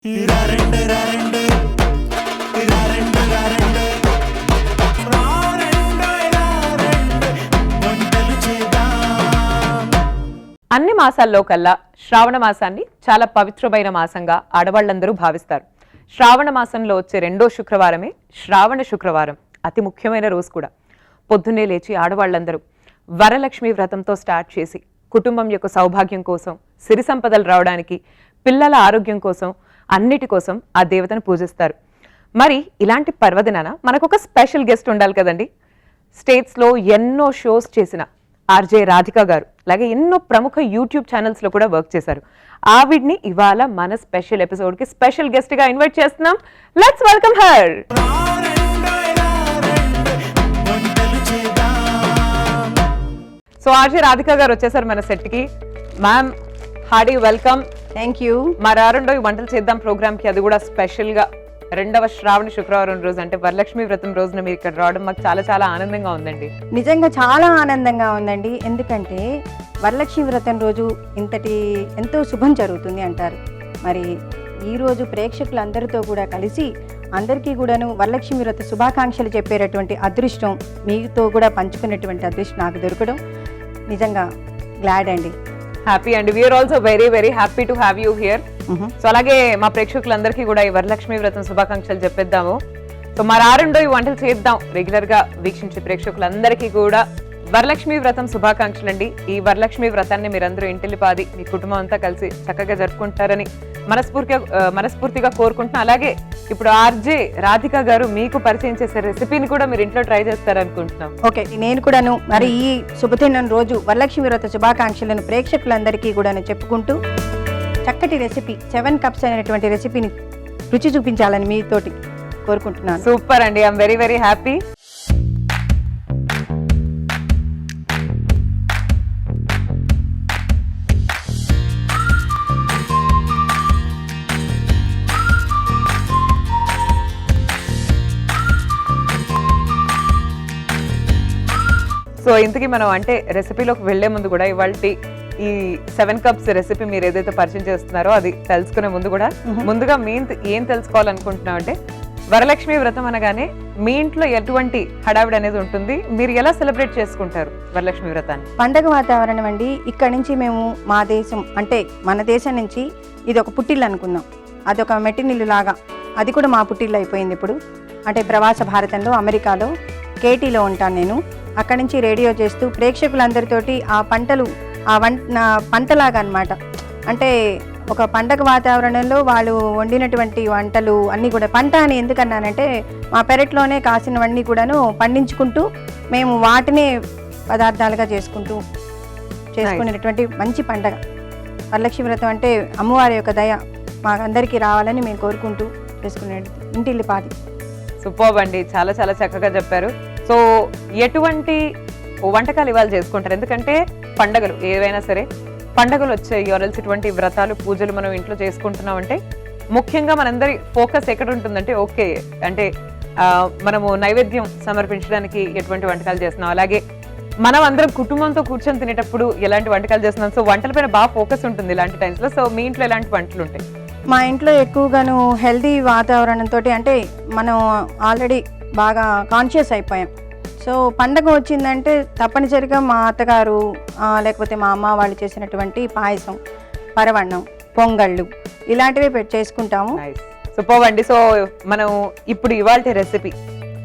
అన్ని మాసాల్లో కల్లా శ్రావణ మాసాన్ని చాలా పవిత్రమైన మాసంగా ఆడవాళ్ళందరూ భావిస్తారు. శ్రావణ మాసంలో వచ్చే రెండో శుక్రవారమే శ్రావణ శుక్రవారం. అతి ముఖ్యమైన రోజు కూడా. పొద్దున్నే లేచి ఆడవాళ్ళందరూ వరలక్ష్మి వ్రతంతో స్టార్ట్ చేసి కుటుంబం యొక్క సౌభాగ్యం కోసం, సిరి సంపదలు రావడానికి, పిల్లల ఆరోగ్యం కోసం, అన్నిటి కోసం ఆ దేవతను పూజిస్తారు. మరి ఇలాంటి పర్వదినాన మనకు ఒక స్పెషల్ గెస్ట్ ఉండాలి కదండి. స్టేట్స్లో ఎన్నో షోస్ చేసిన ఆర్జే రాధిక గారు, అలాగే ఎన్నో ప్రముఖ యూట్యూబ్ ఛానల్స్ లో కూడా వర్క్ చేశారు. ఆవిడ్ని ఇవాళ మన స్పెషల్ ఎపిసోడ్ కి స్పెషల్ గెస్ట్ గా ఇన్వైట్ చేస్తున్నాం. Let's welcome her. So RJ Radhika గారు వచ్చేసారు మన సెట్ కి. Ma'am Hardy welcome. Thank you. మరి ఆరుండో వంటలు చేద్దాం ప్రోగ్రామ్ కి, అది కూడా స్పెషల్ గా రెండవ శ్రావణ శుక్రవారం రోజు, అంటే వరలక్ష్మి వ్రతం రోజున మీరు ఇక్కడ రావడం మాకు చాలా చాలా ఆనందంగా ఉందండి. నిజంగా చాలా ఆనందంగా ఉందండి. ఎందుకంటే వరలక్ష్మి వ్రతం రోజు ఎంతో శుభం జరుగుతుంది అంటారు. మరి ఈరోజు ప్రేక్షకులందరితో కూడా కలిసి అందరికీ కూడాను వరలక్ష్మి వ్రత శుభాకాంక్షలు చెప్పేటటువంటి అదృష్టం, మీతో కూడా పంచుకునేటువంటి అదృష్టం నాకు దొరకడం నిజంగా గ్లాడ్ అండి. Happy and we're also very very happy to have you here. So అలాగే మా ప్రేక్షకులందరికీ కూడా ఈ వరలక్ష్మి వ్రతం శుభాకాంక్షలు చెప్పేద్దాము. సో మరి ఆరుండో ఈ వంటలు చేద్దాం రెగ్యులర్ గా వీక్షించే ప్రేక్షకులందరికీ కూడా వరలక్ష్మి వ్రతం శుభాకాంక్షలు అండి. ఈ వరలక్ష్మి వ్రతాన్ని మీరందరూ ఇంటిల్లిపాది మీ కుటుంబం అంతా కలిసి చక్కగా జరుపుకుంటారని మనస్ఫూర్తిగా కోరుకుంటున్నా. అలాగే ఇప్పుడు ఆర్జే రాధిక గారు మీకు పరిచయం చేసే రెసిపీని కూడా మీరు ఇంట్లో ట్రై చేస్తారనుకుంటున్నాం. ఓకే, నేను కూడాను మరి ఈ శుభదినం రోజు వరలక్ష్మి వ్రత శుభాకాంక్షలను ప్రేక్షకులందరికీ కూడాను చెప్పుకుంటూ చక్కటి రెసిపీ 7 cups అనేటువంటి రెసిపీని రుచి చూపించాలని మీతోటి కోరుకుంటున్నాను. సూపర్ అండి, I'm very very happy. So ఇంతకీ మనం అంటే రెసిపీలోకి వెళ్లే ముందు కూడా ఇవాళ ఈ 7 cups రెసిపీ మీరు ఏదైతే పరిచయం చేస్తున్నారో అది తెలుసుకునే ముందు కూడా ముందుగా ఏం తెలుసుకోవాలనుకుంటున్నాం అంటే, వరలక్ష్మి వ్రతం అనగానే మీ ఇంట్లో ఎటువంటి హడావిడి అనేది ఉంటుంది? మీరు ఎలా సెలబ్రేట్ చేసుకుంటారు వరలక్ష్మి వ్రతాన్ని? పండగ వాతావరణం అండి. ఇక్కడ నుంచి మేము మా దేశం అంటే మన దేశం నుంచి ఇది ఒక పుట్టిల్లు అనుకుందాం. అదొక మెట్టినిల్లు లాగా, అది కూడా మా పుట్టిల్లు అయిపోయింది ఇప్పుడు. అంటే ప్రవాస భారతంలో అమెరికాలో కేటీలో ఉంటాను నేను. అక్కడి నుంచి రేడియో చేస్తూ ప్రేక్షకులందరితోటి ఆ పంటలాగా అనమాట. అంటే ఒక పండగ వాతావరణంలో వాళ్ళు వండినటువంటి వంటలు అన్నీ కూడా, పంట అని ఎందుకన్నానంటే మా పెరట్లోనే కాసినవన్నీ కూడాను పండించుకుంటూ మేము వాటినే పదార్థాలుగా చేసుకునేటటువంటి మంచి పండగ వరలక్ష్మి వ్రతం. అంటే అమ్మవారి యొక్క దయ మాకందరికీ రావాలని మేము కోరుకుంటూ చేసుకునేది ఇంటిల్లిపాది. సూపర్ అండి, చాలా చాలా చక్కగా చెప్పారు. సో ఎటువంటి వంటకాలు ఇవాళ చేసుకుంటారు? ఎందుకంటే పండగలు ఏవైనా సరే, పండగలు వచ్చాయి ఎవరల్సి ఇటువంటి వ్రతాలు పూజలు మనం ఇంట్లో చేసుకుంటున్నాం అంటే ముఖ్యంగా మనందరి ఫోకస్ ఎక్కడ ఉంటుందంటే, ఓకే అంటే మనము నైవేద్యం సమర్పించడానికి ఎటువంటి వంటకాలు చేస్తున్నాం, అలాగే మనం అందరం కుటుంబంతో కూర్చొని తినేటప్పుడు ఎలాంటి వంటకాలు చేస్తున్నాం. సో వంటలపైన బాగా ఫోకస్ ఉంటుంది ఇలాంటి టైమ్స్లో. సో మీ ఇంట్లో ఎలాంటి వంటలు ఉంటాయి? మా ఇంట్లో ఎక్కువగాను హెల్దీ వాతావరణంతో, అంటే మనం ఆల్రెడీ బాగా కాన్షియస్ అయిపోయాం. సో పండగ వచ్చిందంటే తప్పనిసరిగా మా అత్తగారు లేకపోతే మా అమ్మ వాళ్ళు చేసినటువంటి పాయసం, పరవన్నం, పొంగళ్ళు ఇలాంటివి చేసుకుంటాము. సూపర్ అండి. సో మనం ఇప్పుడు ఇవాల్టి రెసిపీ,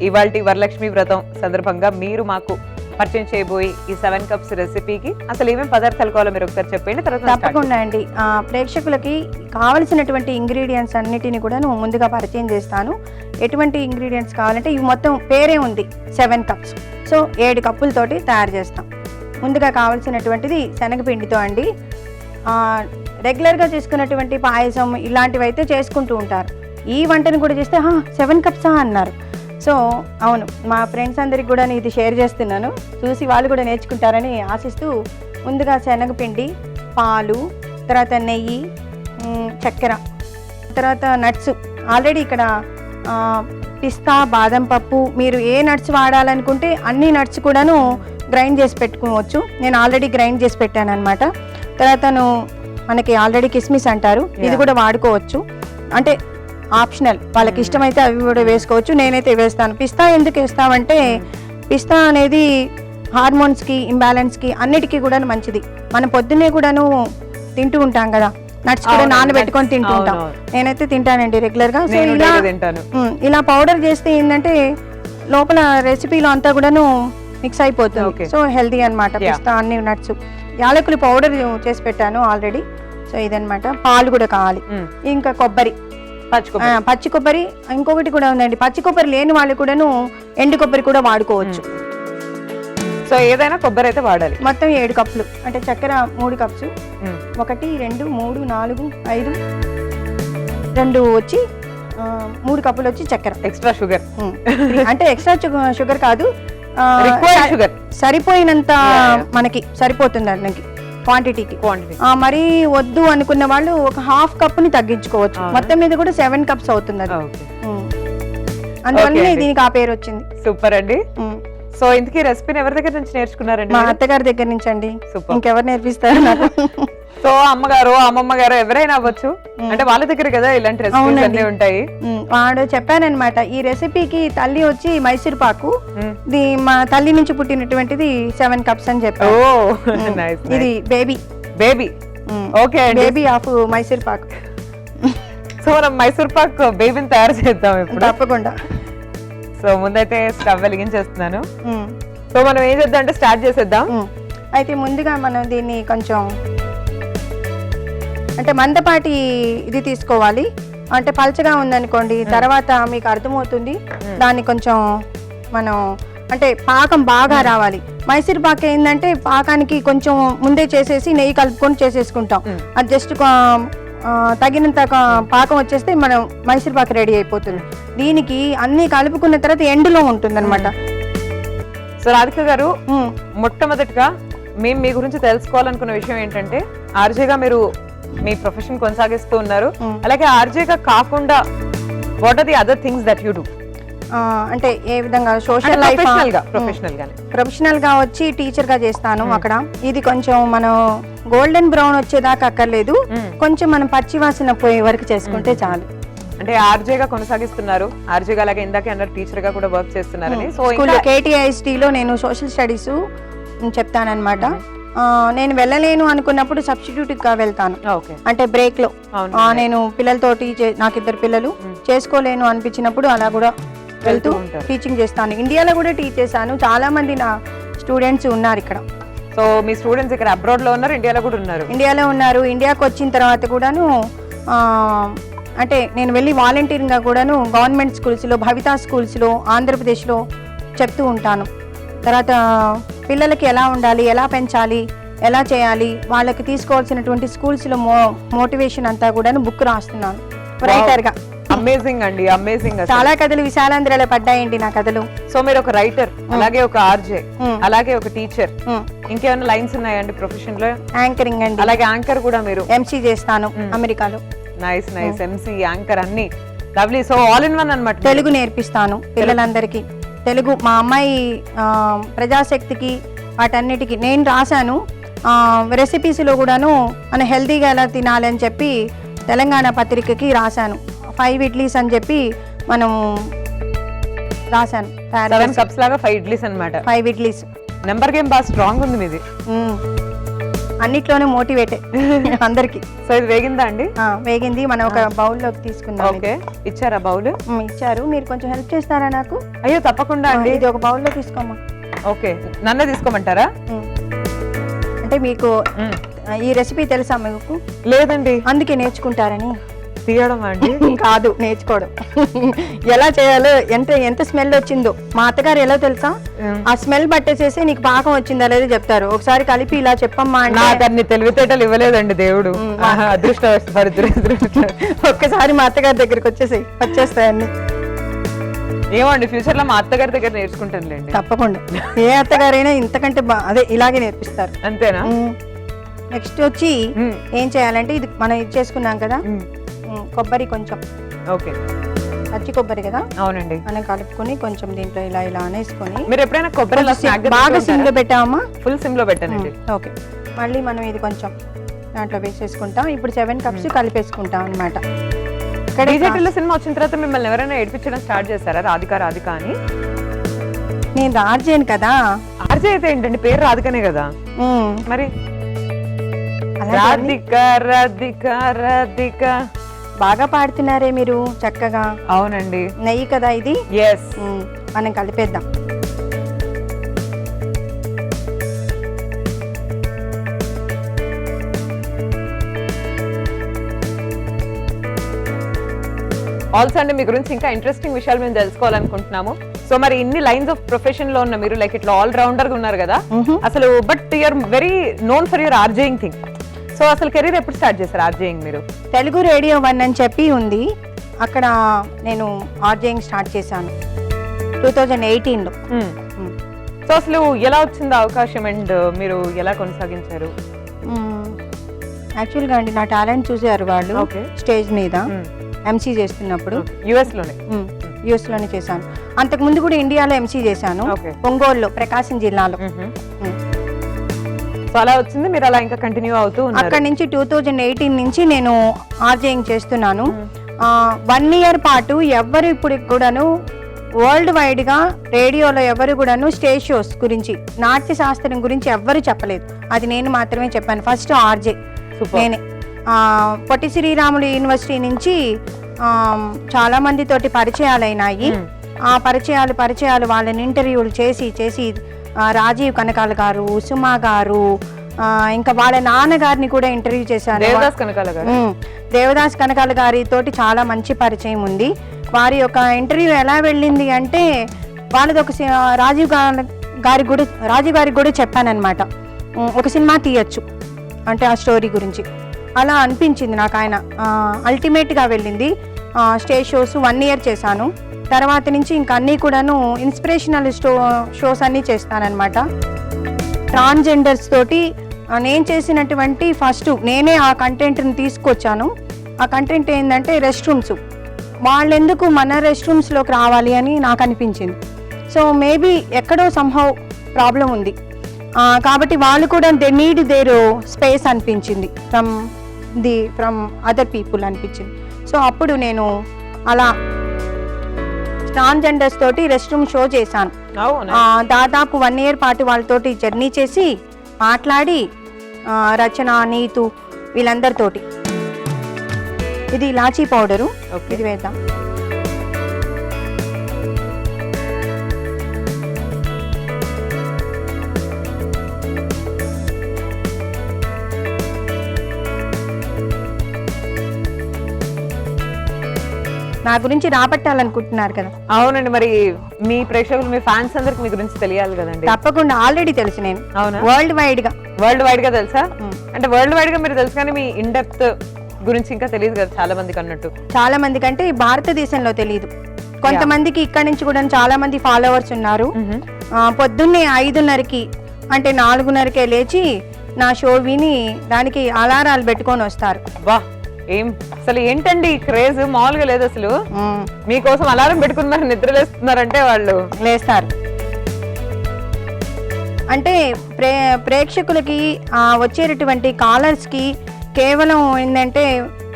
ఇవాల్టి వరలక్ష్మి వ్రతం సందర్భంగా మీరు మాకు పరిచయం చేయబోయి ఈ 7 cups రెసిపీకి అసలు ఏమేమి పదార్థాలు కావాలో మీరు ఒకసారి చెప్పండి. తర్వాత తప్పకుండా అండి. ప్రేక్షకులకి కావలసినటువంటి ఇంగ్రీడియంట్స్ అన్నిటిని కూడా ముందుగా పరిచయం చేస్తాను. ఎటువంటి ఇంగ్రీడియంట్స్ కావాలంటే ఇవి మొత్తం పేరే ఉంది 7 cups. సో 7 కప్పులతోటి తయారు చేస్తాం. ముందుగా కావాల్సినటువంటిది శనగపిండితో అండి. రెగ్యులర్గా చేసుకున్నటువంటి పాయసం ఇలాంటివి అయితే చేసుకుంటూ ఉంటారు. ఈ వంటను కూడా చేస్తే 7 cups అన్నారు. సో అవును, మా ఫ్రెండ్స్ అందరికి కూడా ఇది షేర్ చేస్తున్నాను, చూసి వాళ్ళు కూడా నేర్చుకుంటారని ఆశిస్తూ ముందుగా శనగపిండి, పాలు, తర్వాత నెయ్యి, చక్కెర, తర్వాత నట్స్. ఆల్రెడీ ఇక్కడ పిస్తా, బాదం పప్పు, మీరు ఏ నట్స్ వాడాలనుకుంటే అన్ని నట్స్ కూడాను గ్రైండ్ చేసి పెట్టుకోవచ్చు. నేను ఆల్రెడీ గ్రైండ్ చేసి పెట్టాను అనమాట. తర్వాత మనకి ఆల్రెడీ కిస్మిస్ అంటారు, ఇది కూడా వాడుకోవచ్చు. అంటే ఆప్షనల్, వాళ్ళకి ఇష్టమైతే అవి కూడా వేసుకోవచ్చు. నేనైతే వేస్తాను. పిస్తా ఎందుకు వేస్తామంటే పిస్తా అనేది హార్మోన్స్కి, ఇంబ్యాలెన్స్కి అన్నిటికీ కూడా మంచిది. మనం పొద్దున్నే కూడాను తింటూ ఉంటాం కదా, నట్స్ కూడా నానబెట్టుకొని తింటూ ఉంటాం. నేనైతే తింటానండి రెగ్యులర్గా. సో ఇలా పౌడర్ చేస్తే ఏంటంటే లోపల రెసిపీలో అంతా కూడాను మిక్స్ అయిపోతుంది. సో హెల్దీ అనమాట పిస్తా అన్ని నట్స్. యాలకులు పౌడర్ చేసి పెట్టాను ఆల్రెడీ. సో ఇదనమాట. పాలు కూడా కావాలి. ఇంకా కొబ్బరి, పచ్చి కొబ్బరి. ఇంకొకటి కూడా ఉందండి, పచ్చి కొబ్బరి లేని వాళ్ళు కూడాను ఎండు కొబ్బరి కూడా వాడుకోవచ్చు. సో ఏదైనా కొబ్బరి అయితే వాడాలి. మొత్తం 7 కప్పులు అంటే చక్కెర 3 కప్స్. 1 2 3 4 5 2 వచ్చి 3 కప్పులు వచ్చి చక్కెర. ఎక్స్ట్రా షుగర్ అంటే ఎక్స్ట్రా షుగర్ కాదు, షుగర్ సరిపోయినంత మనకి సరిపోతుంది అన్నకి క్వాంటిటీకి. మరీ వద్దు అనుకున్న వాళ్ళు ఒక హాఫ్ కప్ ని తగ్గించుకోవచ్చు. మొత్తం మీద కూడా 7 కప్స్ అవుతుంది అది. అందువల్ల దీనికి ఆ పేరు వచ్చింది. సూపర్ అండి. సో ఇంతకీ రెసిపీని ఎవరి దగ్గర నుంచి నేర్చుకున్నారండి? మా అత్తగారి దగ్గర నుంచి అండి. ఇంకెవరు నేర్పిస్తారు నాకు? సో అమ్మగారు, అమ్మమ్మ గారు ఎవరైనా అవ్వచ్చు, అంటే వాళ్ళ దగ్గర కదా ఇలాంటి రెసిపీస్ అన్ని ఉంటాయి. వాడు చెప్పానన్నమాట, ఈ రెసిపీకి తల్లి వచ్చి మైసూర్ పాకు, మా తల్లి నుంచి పుట్టినటువంటిది 7 కప్స్ అని చెప్పారు. ఇది baby okay, baby of Mysore pak. So మనం మైసూర్ పాక్ బేబీని తయారు చేద్దాం ఇప్పుడు. తప్పకుండా. సో ముందైతే స్టవ్ వెలిగించేస్తున్నాను. సో మనం ఏం చేద్దాం అంటే స్టార్ట్ చేసేద్దాం. అయితే ముందుగా మనం దీన్ని కొంచెం అంటే మందపాటి ఇది తీసుకోవాలి. అంటే పల్చగా ఉందనుకోండి తర్వాత మీకు అర్థమవుతుంది. దాన్ని కొంచెం మనం అంటే పాకం బాగా రావాలి. మైసూర్ పాక్ ఏంటంటే పాకానికి కొంచెం ముందే చేసేసి నెయ్యి కలుపుకొని చేసేసుకుంటాం. అది జస్ట్ తగినంత పాకం వచ్చేస్తే మనం మైసూర్ పాక్ రెడీ అయిపోతుంది. దీనికి అన్ని కలుపుకున్న తర్వాత ఎండులో ఉంటుంది అనమాట. సో రాధిక గారు, మొట్టమొదటిగా మేము మీ గురించి తెలుసుకోవాలనుకున్న విషయం ఏంటంటే, ఆర్జేగా మీరు మీ ప్రొఫెషన్ కొనసాగిస్తూ ఉన్నారు. అలాగే ఆర్జేగా కాకుండా what are the other things that you do? అంటే ఏ విధంగా సోషల్ లైఫ్ ప్రొఫెషనల్ గా వచ్చి టీచర్ గా చేస్తాను అక్కడ. ఇది కొంచెం మనం గోల్డెన్ బ్రౌన్ వచ్చేదాకా అక్కర్లేదు, కొంచెం మనం పచ్చి వాసన పోయే వరకు చేసుకుంటే చాలు. అంటే ఆర్జేగా కొనసాగిస్తున్నారు, ఆర్జేగా అలాగే ఇందాకే అన్నారు టీచర్ గా కూడా వర్క్ చేస్తున్నారని. సో KTIST లో నేను సోషల్ స్టడీస్ చెప్తానన్నమాట. నేను వెళ్ళలేను అనుకున్నప్పుడు సబ్స్టిట్యూట్ గా వెళ్తాను. అంటే బ్రేక్ లో నేను పిల్లలతోటి, నాకు 2 పిల్లలు, చేసుకోలేను అనిపించినప్పుడు అలా కూడా వెళ్తూ టీచింగ్ చేస్తాను. ఇండియాలో కూడా టీచ్ చేశాను. చాలా మంది నా స్టూడెంట్స్ ఉన్నారు ఇక్కడ. సో మీ స్టూడెంట్స్ ఇక్కడ అబ్రాడ్ లో ఉన్నారు, ఇండియాలో కూడా ఉన్నారు? ఇండియాలో ఉన్నారు. ఇండియాకి వచ్చిన తర్వాత కూడాను అంటే నేను వెళ్ళి వాలంటీరింగ్ గా కూడాను గవర్నమెంట్ స్కూల్స్ లో, భవితా స్కూల్స్ లో ఆంధ్రప్రదేశ్ లో చెప్తూ ఉంటాను. తర్వాత పిల్లలకి ఎలా ఉండాలి, ఎలా పెంచాలి, ఎలా చేయాలి, వాళ్ళకి తీసుకోవాల్సినటువంటి స్కూల్స్ లో మోటివేషన్ అంతా కూడాను బుక్ రాస్తున్నాను రైటర్ గా. అమేజింగ్ అండి, అమేజింగ్. చాలా కథలు విశాలాంధ్రలో పడ్డాయండి నా కథలు. సో మీరు ఒక రైటర్, అలాగే ఒక ఆర్జే, అలాగే ఒక టీచర్, ఇంకేమైనా లైన్స్ ఉన్నాయండి ప్రొఫెషన్ లో? యాంకరింగ్ అండి, అలాగే యాంకర్ కూడా మీరు. MC చేస్తాను అమెరికాలో. Nice nice. MC, యాంకర్ అన్ని lovely. So all in one అన్నమాట. తెలుగు నేర్పిస్తాను పిల్లలందరికీ. తెలుగు మా అమ్మాయి ప్రజాశక్తికి వాటన్నిటికీ నేను రాశాను. రెసిపీస్లో కూడాను మన హెల్తీగా ఎలా తినాలి అని చెప్పి తెలంగాణ పత్రికకి రాశాను. 5 ఇడ్లీస్ అని చెప్పి మనం రాశాను. 7 కప్స్ లాగా 5 ఇడ్లీస్ అన్నమాట. 5 ఇడ్లీస్. నెంబర్ గేమ్ బాగా స్ట్రాంగ్ ఉంది మీది. అన్నిట్లోనే మోటివేటే అందరికి. సో ఇది వేగిందా అండి? వేగింది. మనం ఒక బౌల్ లోకి తీసుకుందాం. ఓకే, ఇచ్చారా బౌల్? ఇచ్చారు. మీరు కొంచెం హెల్ప్ చేస్తారా నాకు? అయ్యో తప్పకుండా అండి. ఇది ఒక బౌల్ లో తీసుకోమా. ఓకే, నన్నే తీసుకోమంటారా? అంటే మీకు ఈ రెసిపీ తెలుసా మీకు? లేదండి. అందుకే నేర్చుకుంటారని. తీయడం అండి కాదు, నేర్చుకోవడం. ఎలా చేయాలో, ఎంత స్మెల్ వచ్చిందో. మా అత్తగారు ఎలా తెలుసా, ఆ స్మెల్ పట్టేసేసి నీకు పాకం వచ్చిందా లేదో చెప్తారు. ఒకసారి కలిపి ఇలా చెప్పమ్మా అంటే అన్ని తెలివితేటలు ఇవ్వలేదండి దేవుడు. ఒక్కసారి మా అత్తగారి దగ్గరికి వచ్చేస్తాయండి. ఏమండి, ఫ్యూచర్ లో మా అత్తగారి దగ్గర నేర్చుకుంటానులేండి. తప్పకుండా. ఏ అత్తగారైనా ఇంతకంటే అదే ఇలాగే నేర్పిస్తారు. అంతేనా? నెక్స్ట్ వచ్చి ఏం చేయాలంటే, ఇది మనం ఇది చేసుకున్నాం కదా, కొబ్బరి కొంచెం. ఓకే, పచ్చి కొబ్బరి కదా. అవునండి. మనం కలుపుకొని కొంచెం దీంట్లో ఇలా అనేసుకొని. మీరు ఎప్పుడైనా కొబ్బరి బాగా సిమ్ లో పెట్టామా? ఫుల్ సిమ్ లో పెట్టానండి. ఓకే, మళ్ళీ మనం ఇది కొంచెం దాంట్లో వేసేసుకుంటాం. ఇప్పుడు 7 కప్స్ కలిపేసుకుంటాం అన్నమాట. అక్కడ డీజేటీలో సినిమా వచ్చిన తర్వాత మిమ్మల్ని ఎవరైనా ఏడిపించడం స్టార్ట్ చేశారా రాధిక రాధిక అని? నేను రాజేను కదా. ఆర్జే అయితే ఏంటండి, పేరు రాధికనే కదా మరి. అలాగే రాధిక రాధిక రాధిక బాగా పాడుతున్నారే మీరు చక్కగా. అవునండి, నెయ్యి కదా ఇది. ఎస్. మనం కలిపేద్దాం. ఆల్సో అండి మీ గురించి ఇంకా ఇంట్రెస్టింగ్ విషయాలు మేము తెలుసుకోవాలనుకుంటున్నాము. సో మరి ఇన్ని లైన్స్ ఆఫ్ ప్రొఫెషన్ లో ఉన్న మీరు లైక్ ఇట్లా ఆల్ రౌండర్ గా ఉన్నారు కదా అసలు, but you're very known for your RJing thing. So అసలు కెరీర్ ఎప్పుడు స్టార్ట్ చేశారు ఆర్జేయింగ్ మీరు? తెలుగు రేడియో 1 అని చెప్పి ఉంది, అక్కడ నేను ఆర్జేయింగ్ స్టార్ట్ చేశాను 2018లో. సో అసలు ఎలా వచ్చింది అవకాశం అండ్ మీరు ఎలా కొనసాగించారు? యాక్చువల్గా అండి నా టాలెంట్ చూసారు వాళ్ళు స్టేజ్ మీద ఎంసీ చేస్తున్నప్పుడు. యుఎస్ లోనే చేశాను. అంతకు ముందు కూడా ఇండియాలో ఎంసీ చేశాను, ఒంగోలులో, ప్రకాశం జిల్లాలో. సో అలా వచ్చింది, మీరు అలా ఇంకా కంటిన్యూ అవుతూ ఉన్నారు. అక్కడ నుంచి 2018 నుంచి నేను ఆర్జేయింగ్ చేస్తున్నాను. 1 year పాటు ఎవరు ఇప్పుడు కూడాను వరల్డ్ వైడ్ గా రేడియోలో ఎవరు కూడాను స్టేజ్ షోస్ గురించి, నాట్య శాస్త్రం గురించి ఎవ్వరు చెప్పలేదు. అది నేను మాత్రమే చెప్పాను. ఫస్ట్ ఆర్జే నేనే. పొట్టి శ్రీరాములు యూనివర్సిటీ నుంచి చాలా మందితోటి పరిచయాలు అయినాయి. ఆ పరిచయాలు వాళ్ళని ఇంటర్వ్యూలు చేసి రాజీవ్ కనకాల గారు, సుమా గారు, ఇంకా వాళ్ళ నాన్నగారిని కూడా ఇంటర్వ్యూ చేశాను. దేవదాస్ కనకాల గారి తోటి చాలా మంచి పరిచయం ఉంది. వారి యొక్క ఇంటర్వ్యూ ఎలా వెళ్ళింది అంటే వాళ్ళది ఒక రాజీవ్ గారికి కూడా చెప్పానన్నమాట, ఒక సినిమా తీయచ్చు అంటే ఆ స్టోరీ గురించి. అలా అనిపించింది నాకు. ఆయన అల్టిమేట్గా వెళ్ళింది. స్టేజ్ షోస్ 1 year చేశాను. తర్వాత నుంచి ఇంకా అన్నీ కూడాను ఇన్స్పిరేషనల్ షోస్ అన్నీ చేస్తానన్నమాట. ట్రాన్స్జెండర్స్ తోటి నేను చేసినటువంటి ఫస్ట్ నేనే ఆ కంటెంట్ని తీసుకొచ్చాను. ఆ కంటెంట్ ఏంటంటే రెస్ట్ రూమ్స్. వాళ్ళెందుకు మన రెస్ట్ రూమ్స్లోకి రావాలి అని నాకు అనిపించింది. సో మేబీ ఎక్కడో సంహౌ ప్రాబ్లం ఉంది కాబట్టి వాళ్ళు కూడా దే నీడ్ దేర్ స్పేస్ అనిపించింది ఫ్రమ్ అదర్ పీపుల్ అనిపించింది. సో అప్పుడు నేను అలా ట్రాన్స్జెండర్స్ తోటి రెస్ట్ రూమ్ షో చేశాను. దాదాపు 1 year పాటు వాళ్ళతోటి జర్నీ చేసి మాట్లాడి, రచన, నీతు వీళ్ళందరితోటి. ఇది ఇలాచీ పౌడరు, ఇది వేద్దాం. నా గురించి రాబట్టాలనుకుంటున్నారు కదా. అవునండి, మరి మీ ప్రేక్షకులు, మీ ఫ్యాన్స్ అందరికి మీ గురించి తెలియాలి కదండి. తప్పకుండా, ఆల్రెడీ తెలుసు నేను. అవునా? వరల్డ్ వైడ్ గా తెలుసా? అంటే వరల్డ్ వైడ్ గా మీరు తెలుసు కానీ మీ ఇన్ డెప్త్ గురించి ఇంకా తెలియదు కదా చాలా మందికి అన్నట్టు. చాలా మందికి అంటే భారతదేశంలో తెలియదు. కొంతమందికి ఇక్కడ నుంచి కూడా చాలా మంది ఫాలోవర్స్ ఉన్నారు. పొద్దున్నే 5:30కి అంటే 4:30కే లేచి నా షో విని దానికి అలారాలు పెట్టుకొని వస్తారు. వా, ఏం అసలు ఏంటండి క్రేజ్, మామూలుగా లేదు అసలు. మీకోసం అలారం పెట్టుకున్నారు, నిద్రలేస్తున్నారంటే వాళ్ళు లేస్తారు. అంటే ప్రేక్షకులకి వచ్చేటటువంటి కాలర్స్కి కేవలం ఏంటంటే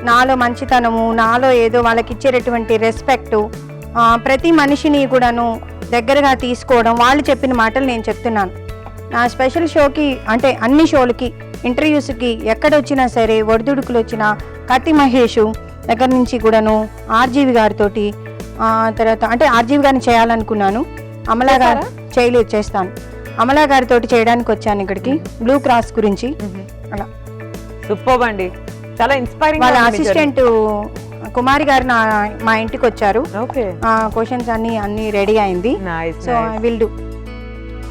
నాలో మంచితనము, నాలో ఏదో వాళ్ళకి ఇచ్చేటటువంటి రెస్పెక్టు, ప్రతి మనిషిని కూడాను దగ్గరగా తీసుకోవడం, వాళ్ళు చెప్పిన మాటలు నేను చెప్తున్నాను. నా స్పెషల్ షోకి అంటే అన్ని షోలకి, ఇంటర్వ్యూస్కి ఎక్కడొచ్చినా సరే, ఒడిదుడుకులు వచ్చినా కత్తి మహేష్ దగ్గర నుంచి కూడాను ఆర్జీవి గారితో, తర్వాత అంటే ఆర్జీవి గారిని చేయాలనుకున్నాను, అమలా గారు చేస్తాను. అమలా గారితో చేయడానికి వచ్చాను ఇక్కడికి, బ్లూ క్రాస్ గురించి. అలా సూపర్ అండి, చాలా ఇన్స్పైరింగ్. వాళ్ళ అసిస్టెంట్ కుమారి గారు మా ఇంటికి వచ్చారు. క్వశ్చన్స్ అన్ని రెడీ అయింది. So I will do.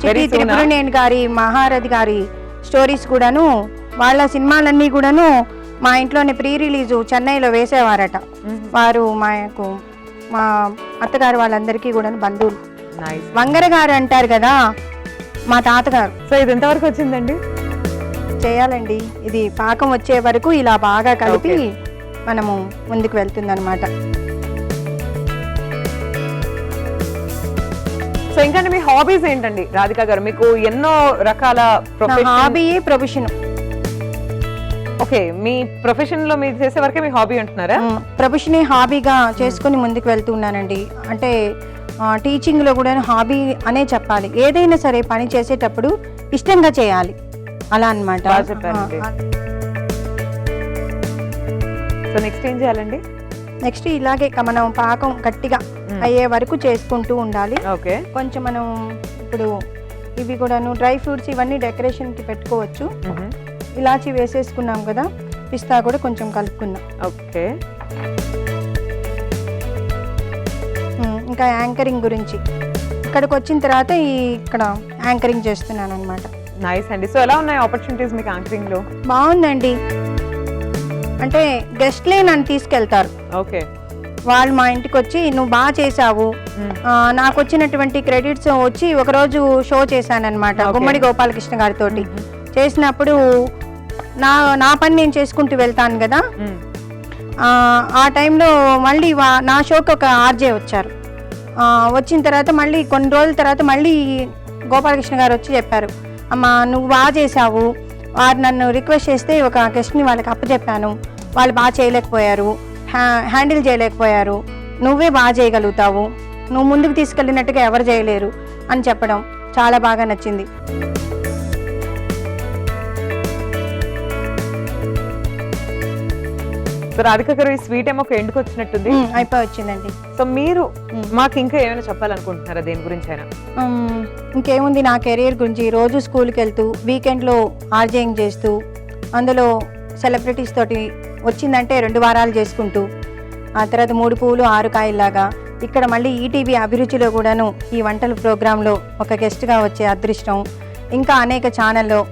చిట్టి త్రిపురనేని గారి, మహారథి గారి స్టోరీస్ కూడాను, వాళ్ళ సినిమాలన్నీ కూడాను మా ఇంట్లోనే ప్రీ రిలీజ్ చెన్నైలో వేసేవారట. వారు మా అత్తగారు వాళ్ళందరికీ కూడా బంధువులు. వంగర గారు అంటారు కదా మా తాతగారు. సో ఇది ఎంతవరకు వచ్చిందండి? చేయాలండి, ఇది పాకం వచ్చే వరకు ఇలా బాగా కలిపి మనము ముందుకు వెళ్తుందన్నమాట. సో ఇంకా మీ హాబీస్ ఏంటండి రాధిక గారు? మీకు ఎన్నో రకాల హాబీ ప్రొఫెషన్. ఓకే, మీ ప్రొఫెషన్ లో మీరు చేసే వరకే మీ హాబీ అంటున్నారా? ప్రొఫెషనే హాబీగా చేసుకుని ముందుకు వెళ్తున్నానండి. అంటే టీచింగ్లో కూడా హాబీ అనే చెప్పాలి. ఏదైనా సరే పని చేసేటప్పుడు ఇష్టంగా చేయాలి, అలా అనమాట. బాగా చెప్పారండి. సో నెక్స్ట్ ఏం చేయాలండి? నెక్స్ట్ ఇలాగే మనం పాకం గట్టిగా అయ్యే వరకు చేసుకుంటూ ఉండాలి. ఓకే, కొంచెం మనం ఇప్పుడు ఇవి కూడాను డ్రై ఫ్రూట్స్ ఇవన్నీ డెకరేషన్కి పెట్టుకోవచ్చు. ఇలాచి వేసేసుకున్నాం కదా, పిస్తా కూడా కొంచెం కలుపుకుందాం. ఓకే, ఇంకా యాంకరింగ్ గురించి ఇక్కడికి వచ్చిన తర్వాత ఇక్కడ యాంకరింగ్ చేస్తున్నాను అనమాట. నైస్ అండి. సో ఎలా ఉన్నాయి ఆపర్చునిటీస్ మీకు యాంకరింగ్ లో? బాగుందండి. అంటే గెస్ట్లే నన్ను తీసుకెళ్తారు. ఓకే, వాళ్ళు మా ఇంటికి వచ్చి నువ్వు బాగా చేసావు, నాకు వచ్చినటువంటి క్రెడిట్స్ వచ్చి ఒకరోజు షో చేశానన్నమాట గుమ్మడి గోపాలకృష్ణ గారితో. చేసినప్పుడు నా పని నేను చేసుకుంటూ వెళ్తాను కదా, ఆ టైంలో మళ్ళీ నా షోకి ఒక ఆర్జే వచ్చారు. వచ్చిన తర్వాత మళ్ళీ కొన్ని రోజుల తర్వాత మళ్ళీ గోపాలకృష్ణ గారు వచ్చి చెప్పారు, అమ్మ నువ్వు బాగా చేసావు, వారు నన్ను రిక్వెస్ట్ చేస్తే ఒక గెస్ట్ని వాళ్ళకి అప్పచెప్పాను, వాళ్ళు బాగా చేయలేకపోయారు, హ్యాండిల్ చేయలేకపోయారు, నువ్వే బాగా చేయగలుగుతావు, నువ్వు ముందుకు తీసుకెళ్ళినట్టుగా ఎవరు చేయలేరు అని చెప్పడం చాలా బాగా నచ్చింది. సో రాధిక గారు, ఈ స్వీట్ ఏమో ఒక ఎండుకు వచ్చినట్టుంది. అయిపోయి వచ్చిందండి. సో మీరు మాకు ఇంకా ఏమైనా చెప్పాలనుకుంటున్నారా దేని గురించి అయినా? ఇంకేముంది, నా కెరీర్ గురించి. రోజు స్కూల్కి వెళ్తూ వీకెండ్లో ఆర్జేయింగ్ చేస్తూ, అందులో సెలబ్రిటీస్ తోటి వచ్చిందంటే 2 వారాలు చేసుకుంటూ, ఆ తర్వాత 3 పువ్వులు 6 కాయల్లాగా ఇక్కడ మళ్ళీ ఈటీవీ అభిరుచిలో కూడాను ఈ వంటల ప్రోగ్రాంలో ఒక గెస్ట్గా వచ్చే అదృష్టం, ఇంకా అనేక ఛానల్లో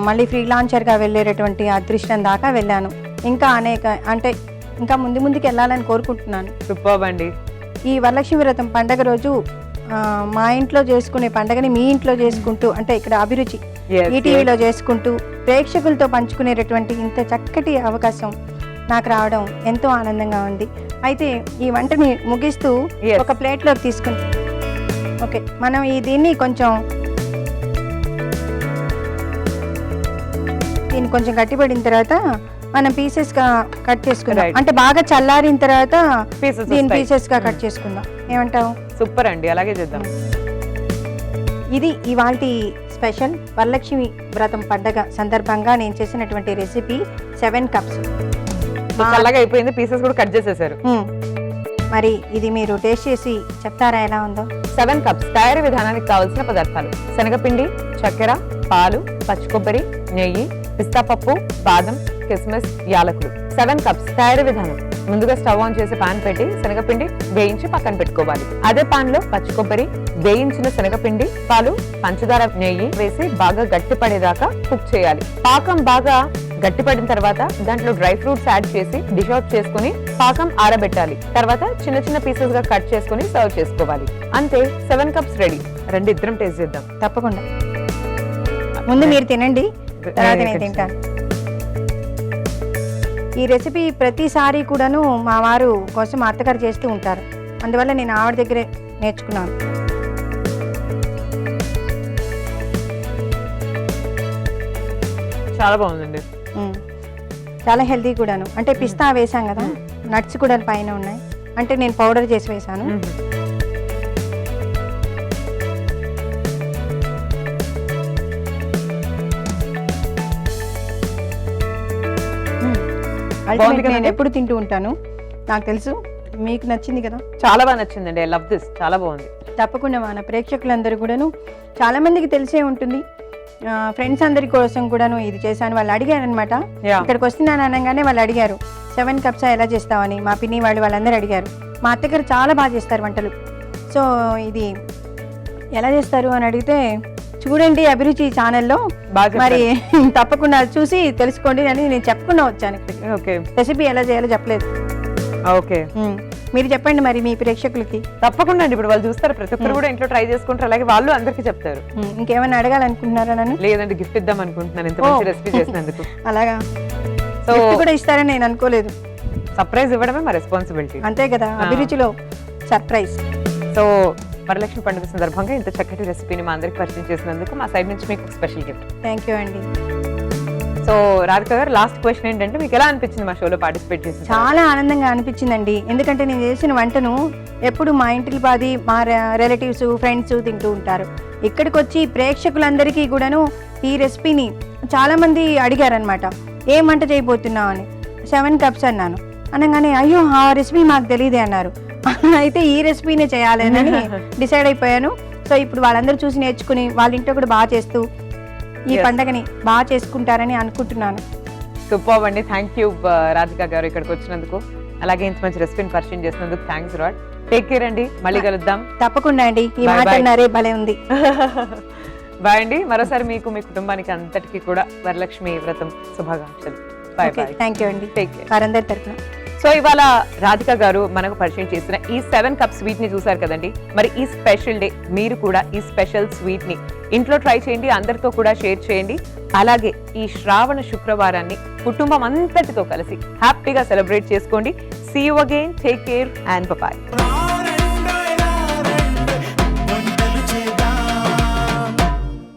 మళ్ళీ ఫ్రీలాన్సర్గా వెళ్ళేటటువంటి అదృష్టం దాకా వెళ్ళాను. ఇంకా అనేక అంటే ఇంకా ముందుకు వెళ్ళాలని కోరుకుంటున్నాను. సూపర్బ్ అండి. ఈ వరలక్ష్మి వ్రతం పండగ రోజు మా ఇంట్లో చేసుకునే పండగని మీ ఇంట్లో చేసుకుంటూ, అంటే ఇక్కడ అభిరుచి ఈటీవీలో చేసుకుంటూ ప్రేక్షకులతో పంచుకునేటటువంటి ఇంత చక్కటి అవకాశం నాకు రావడం ఎంతో ఆనందంగా ఉంది. అయితే ఈ వంటని ముగిస్తూ ఒక ప్లేట్లోకి తీసుకుని, ఓకే, మనం దీన్ని కొంచెం గట్టిపడిన తర్వాత మనం పీసెస్ గా కట్ చేసుకుందాం. అంటే బాగా చల్లారిన తర్వాత దీని పీసెస్ గా కట్ చేసుకుందాం. ఏమంటావు? సూపర్ అండి, అలాగే చేద్దాం. ఇది ఇవాల్టి స్పెషల్ వరలక్ష్మి వ్రతం పండగ సందర్భంగా నేను చేసినటువంటి రెసిపీ 7 cups. చల్లగా అయిపోయింది, పీసెస్ కూడా కట్ చేసేసారు. మరి ఇది మీరు టేస్ట్ చేసి చెప్తారా ఎలా ఉందో? 7 cups తయారీ విధానానికి కావాల్సిన పదార్థాలు: శనగపిండి, చక్కెర, పాలు, పచ్చి కొబ్బరి, నెయ్యి, పిస్తా పప్పు, బాదం, కిస్మిస్, యాలకులు. 7 cups తయారీ విధానం: ముందుగా స్టవ్ ఆన్ చేసి పాన్ పెట్టి శనగపిండి వేయించి పక్కన పెట్టుకోవాలి. అదే పాన్ లో పచ్చి కొబ్బరి, వేయించిన శనగపిండి, పాలు, పంచదార, నెయ్యి వేసి బాగా గట్టి పడేదాకా కుక్ చేయాలి. పాకం బాగా గట్టిపడిన తర్వాత దాంట్లో డ్రై ఫ్రూట్స్ యాడ్ చేసి డిష్ అవుట్ చేసుకుని పాకం ఆరబెట్టాలి. తర్వాత చిన్న పీసెస్ గా కట్ చేసుకుని సర్వ్ చేసుకోవాలి. అంతే, 7 cups రెడీ. రండి ఇద్దరం టేస్ట్ చేద్దాం. తప్పకుండా. ముందు మీరు తినండి, తర్వాత నేను తింటాను. ఈ రెసిపీ ప్రతిసారి కూడాను మా వారు కోసం మా అత్తగారు చేస్తూ ఉంటారు, అందువల్ల నేను ఆవిడ దగ్గరే నేర్చుకున్నాను. చాలా బాగుందండి. చాలా హెల్తీ కూడాను. అంటే పిస్తా వేసాం కదా, నట్స్ కూడా పైన ఉన్నాయి. అంటే నేను పౌడర్ చేసి వేసాను. నేను ఎప్పుడు తింటూ ఉంటాను, నాకు తెలుసు. మీకు నచ్చింది కదా? చాలా బాగా నచ్చిందండి. I love this. చాలా బాగుంది. తప్పకుండా మన ప్రేక్షకులందరూ కూడాను, చాలా మందికి తెలిసే ఉంటుంది, ఫ్రెండ్స్ అందరి కోసం కూడాను ఇది చేశాను. వాళ్ళు అడిగారు అనమాట, ఇక్కడికి వస్తున్నాను అనగానే వాళ్ళు అడిగారు 7 cups ఎలా చేస్తామని. మా పిన్ని వాళ్ళందరూ అడిగారు. మా అత్తగారు చాలా బాగా చేస్తారు వంటలు. సో ఇది ఎలా చేస్తారు అని అడిగితే, చూడండి అభిరుచి ఛానల్లో, మరి తప్పకుండా చూసి తెలుసుకోండి అని నేను చెప్పుకున్నా వచ్చాను ఇక్కడికి. రెసిపీ ఎలా చేయాలో చెప్పలేదు. ఓకే, మీరు చెప్పండి మరి మీ ప్రేక్షకులకి. తప్పకుండా అండి. ఇప్పుడు వాళ్ళు చూస్తారు, ప్రతి ఒక్కరు కూడా ఇంట్లో ట్రై చేసుకుంటారు, అలాగే వాళ్ళు అందరికీ చెప్తారు. ఇంకేమైనా అడగాలనుకుంటున్నారా నన్ను? లేదండి, గిఫ్ట్ ఇద్దాం అనుకుంటున్నాను ఇంత మంచి రెసిపీ చేసినందుకు. అలాగా? సో కూడా ఇస్తారని నేను అనుకోలేదు. సర్ప్రైజ్ ఇవ్వడమే మా రెస్పాన్సిబిలిటీ. అంతే కదా, అభిరుచిలో సర్ప్రైజ్. సో వరలక్ష్మి పండుగ సందర్భంగా ఇంత చక్కటి రెసిపీని మా అందరికి పరిచయం చేసినందుకు మా సైడ్ నుంచి మీకు స్పెషల్ గిఫ్ట్. థ్యాంక్ యూ అండి. సో రాధిక గారు లాస్ట్ క్వశ్చన్ ఏంటంటే మీకు ఎలా అనిపించింది మా షోలో పార్టిసిపేట్ చేసి? చాలా ఆనందంగా అనిపించిందండి. ఎందుకంటే నేను చేసిన వంటను ఎప్పుడు మా ఇంటికి పాది మా రిలేటివ్స్ ఫ్రెండ్స్ తింటూ ఉంటారు. ఇక్కడికి వచ్చి ప్రేక్షకులందరికీ కూడాను ఈ రెసిపీని చాలామంది అడిగారనమాట, ఏం వంట చేయబోతున్నావు అని. 7 cups అన్నాను. అనగానే అయ్యో ఆ రెసిపీ మాకు తెలియదే అన్నారు. అయితే ఈ రెసిపీనే చేయాలని డిసైడ్ అయిపోయాను. సో ఇప్పుడు వాళ్ళందరూ చూసి నేర్చుకుని వాళ్ళ ఇంట్లో కూడా బాగా చేస్తూ ఈ పండగని బాగా చేసుకుంటారని అనుకుంటున్నాను. సూపర్ అండి. థ్యాంక్ యూ రాధిక గారు ఇక్కడికి వచ్చినందుకు, అలాగే ఇంత మంచి రెసిపీని పరిచయం చేసినందుకు థ్యాంక్స్ రాడ్. టేక్ కేర్ అండి, మళ్ళీ కలుద్దాం. తప్పకుండా అండి. ఈ మాట అన్నారే భలే ఉంది. బాయ్ అండి. మరోసారి మీకు మీ కుటుంబానికి అంతటికీ కూడా వరలక్ష్మి వ్రతం శుభాకాంక్షలు. Bye bye. థ్యాంక్ యూ అండి టేక్ కేర్. వారందరి తరఫున. సో ఇవాళ రాధిక గారు మనకు పరిచయం చేసిన ఈ 7 cups స్వీట్ ని చూసారు కదండి. మరి ఈ స్పెషల్ డే మీరు కూడా ఈ స్పెషల్ స్వీట్ ని ఇంట్లో ట్రై చేయండి, అందరితో కూడా షేర్ చేయండి. అలాగే ఈ శ్రావణ శుక్రవారాన్ని కుటుంబం అంతటితో కలిసి హ్యాపీగా సెలబ్రేట్ చేసుకోండి. See you again. Take care and by.